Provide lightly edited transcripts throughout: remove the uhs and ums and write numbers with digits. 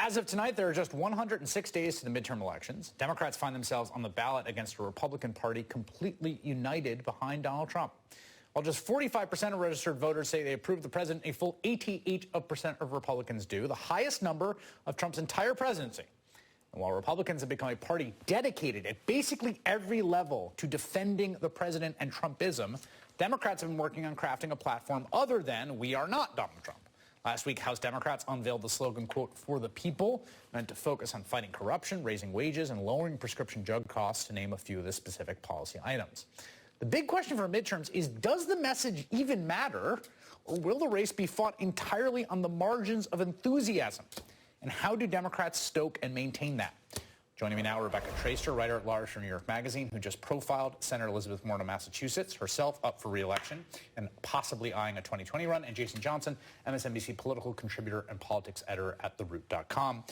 As of tonight, there are just 106 days to the midterm elections. Democrats find themselves on the ballot against a Republican Party completely united behind Donald Trump. While just 45% of registered voters say they approve the president, a full 88% of Republicans do, the highest number of Trump's entire presidency. And while Republicans have become a party dedicated at basically every level to defending the president and Trumpism, Democrats have been working on crafting a platform other than "We are not Donald Trump." Last week, House Democrats unveiled the slogan, quote, "For the people," meant to focus on fighting corruption, raising wages, and lowering prescription drug costs, to name a few of the specific policy items. The big question for midterms is, does the message even matter, or will the race be fought entirely on the margins of enthusiasm? And how do Democrats stoke and maintain that? Joining me now, Rebecca Traister, writer-at-large for New York Magazine, who just profiled Senator Elizabeth Warren of Massachusetts, herself up for re-election and possibly eyeing a 2020 run, and Jason Johnson, MSNBC political contributor and politics editor at TheRoot.com.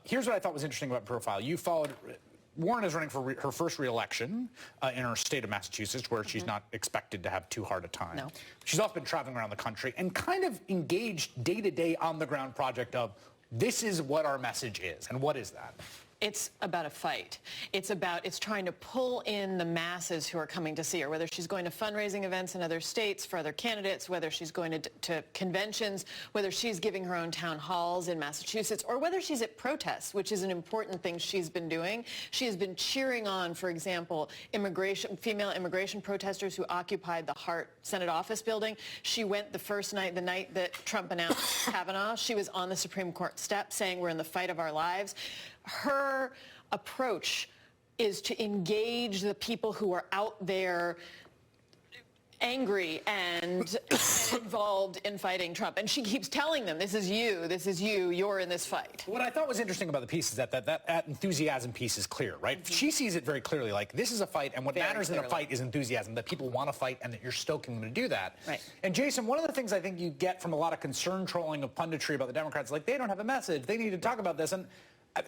Here's what I thought was interesting about profile. You followed... Warren is running for her first re-election in her state of Massachusetts, where she's not expected to have too hard a time. No. She's also been traveling around the country and kind of engaged day-to-day on-the-ground project of, this is what our message is. And what is that? It's about a fight. It's trying to pull in the masses who are coming to see her, whether she's going to fundraising events in other states for other candidates, whether she's going to conventions, whether she's giving her own town halls in Massachusetts, or whether she's at protests, which is an important thing she's been doing. She has been cheering on, for example, female immigration protesters who occupied the Hart Senate office building. She went the first night, the night that Trump announced Kavanaugh. She was on the Supreme Court steps saying, "We're in the fight of our lives." Her approach is to engage the people who are out there angry and involved in fighting Trump. And she keeps telling them, this is you, you're in this fight. What I thought was interesting about the piece is that enthusiasm piece is clear, right? Mm-hmm. She sees it very clearly, like, this is a fight, and what matters in a fight is enthusiasm, that people want to fight and that you're stoking them to do that. Right. And Jason, one of the things I think you get from a lot of concern trolling of punditry about the Democrats, like, they don't have a message, they need to talk about this, and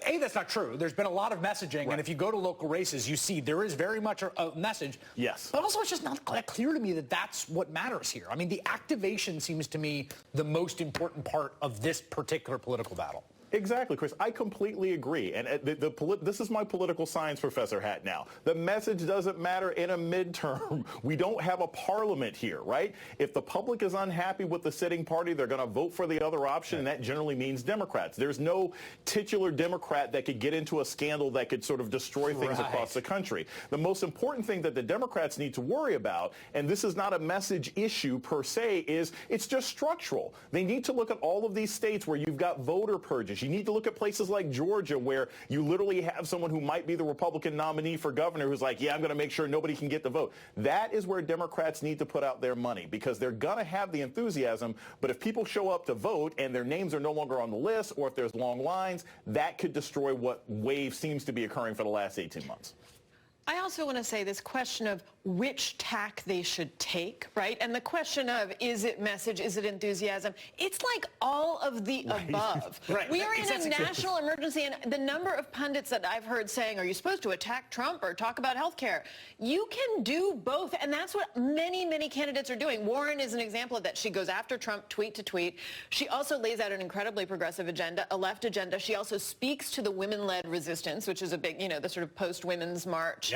A, that's not true. There's been a lot of messaging, right. And if you go to local races, you see there is very much a message. Yes. But also, it's just not that clear to me that that's what matters here. I mean, the activation seems to me the most important part of this particular political battle. Exactly, Chris. I completely agree. And this is my political science professor hat now. The message doesn't matter in a midterm. We don't have a parliament here, right? If the public is unhappy with the sitting party, they're going to vote for the other option, and that generally means Democrats. There's no titular Democrat that could get into a scandal that could sort of destroy things across the country. The most important thing that the Democrats need to worry about, and this is not a message issue per se, is it's just structural. They need to look at all of these states where you've got voter purges. You need to look at places like Georgia, where you literally have someone who might be the Republican nominee for governor who's like, yeah, I'm going to make sure nobody can get the vote. That is where Democrats need to put out their money, because they're going to have the enthusiasm, but if people show up to vote and their names are no longer on the list, or if there's long lines, that could destroy what wave seems to be occurring for the last 18 months. I also want to say this question of which tack they should take, right? And the question of, is it message, is it enthusiasm? It's like all of the above. Right. We are in a national emergency, and the number of pundits that I've heard saying, are you supposed to attack Trump or talk about health care? You can do both, and that's what many, many candidates are doing. Warren is an example of that. She goes after Trump tweet to tweet. She also lays out an incredibly progressive agenda, a left agenda. She also speaks to the women-led resistance, which is a big, the sort of post-women's march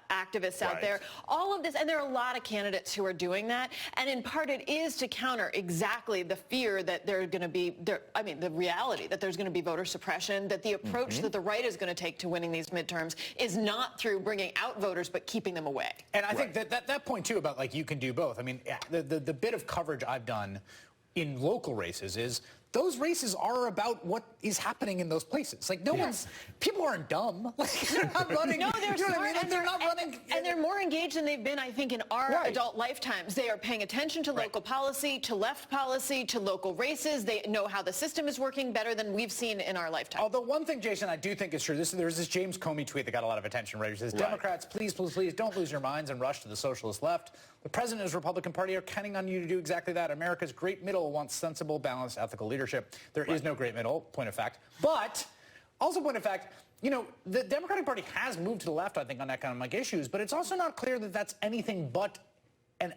activists out there. All of this, and there are a lot of candidates who are doing that, and in part it is to counter exactly the fear that they're going to be, the reality that there's going to be voter suppression, that the approach that the right is going to take to winning these midterms is not through bringing out voters, but keeping them away. And I think that point, too, about, like, you can do both. I mean, the bit of coverage I've done in local races is those races are about what is happening in those places. Like, people aren't dumb. Like, they're not running. No, they're smart, and they're not running. And they're more engaged than they've been, I think, in our adult lifetimes. They are paying attention to local policy, to left policy, to local races. They know how the system is working better than we've seen in our lifetime. Although one thing, Jason, I do think is true. There's this James Comey tweet that got a lot of attention, right? It says, Democrats, please, please, please don't lose your minds and rush to the socialist left. The president and his Republican Party are counting on you to do exactly that. America's great middle wants sensible, balanced, ethical leadership. There is no great middle, point of fact. But also point of fact, the Democratic Party has moved to the left, I think, on economic issues, but it's also not clear that that's anything but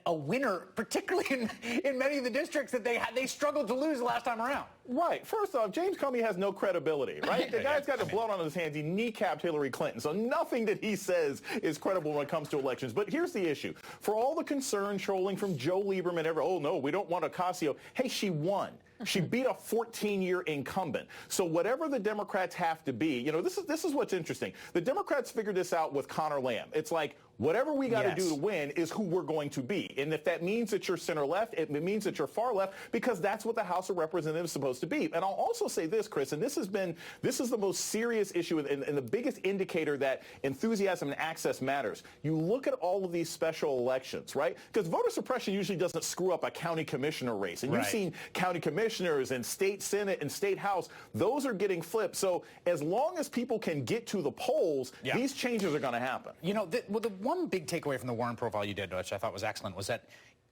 a winner, particularly in many of the districts that they struggled to lose the last time around. Right. First off, James Comey has no credibility, right? The guy's got the blood on his hands. He kneecapped Hillary Clinton. So nothing that he says is credible when it comes to elections. But here's the issue. For all the concern trolling from Joe Lieberman, oh, no, we don't want Ocasio. Hey, she won. She beat a 14-year incumbent. So whatever the Democrats have to be, this is what's interesting. The Democrats figured this out with Connor Lamb. It's like, whatever we got to do to win is who we're going to be. And if that means that you're center left, it means that you're far left, because that's what the House of Representatives is supposed to be. And I'll also say this, Chris, and this is the most serious issue and the biggest indicator that enthusiasm and access matters. You look at all of these special elections, right? Because voter suppression usually doesn't screw up a county commissioner race. And you've seen county commissioners and state senate and state house, those are getting flipped. So as long as people can get to the polls, these changes are going to happen. The one big takeaway from the Warren profile you did, which I thought was excellent, was that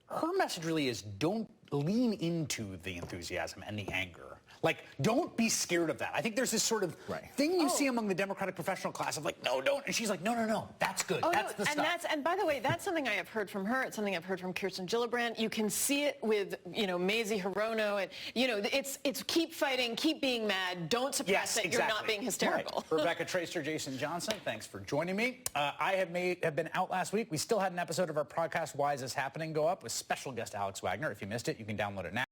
her message really is don't lean into the enthusiasm and the anger. Like, don't be scared of that. I think there's this sort of thing you see among the Democratic professional class of like, no, don't. And she's like, no, that's good. That's the stuff. And by the way, that's something I have heard from her. It's something I've heard from Kirsten Gillibrand. You can see it with, Mazie Hirono. And, it's keep fighting, keep being mad. Don't suppress it. You're not being hysterical. Rebecca Traister, Jason Johnson, thanks for joining me. I have been out last week. We still had an episode of our podcast, Why Is This Happening, go up with special guest Alex Wagner. If you missed it, you can download it now.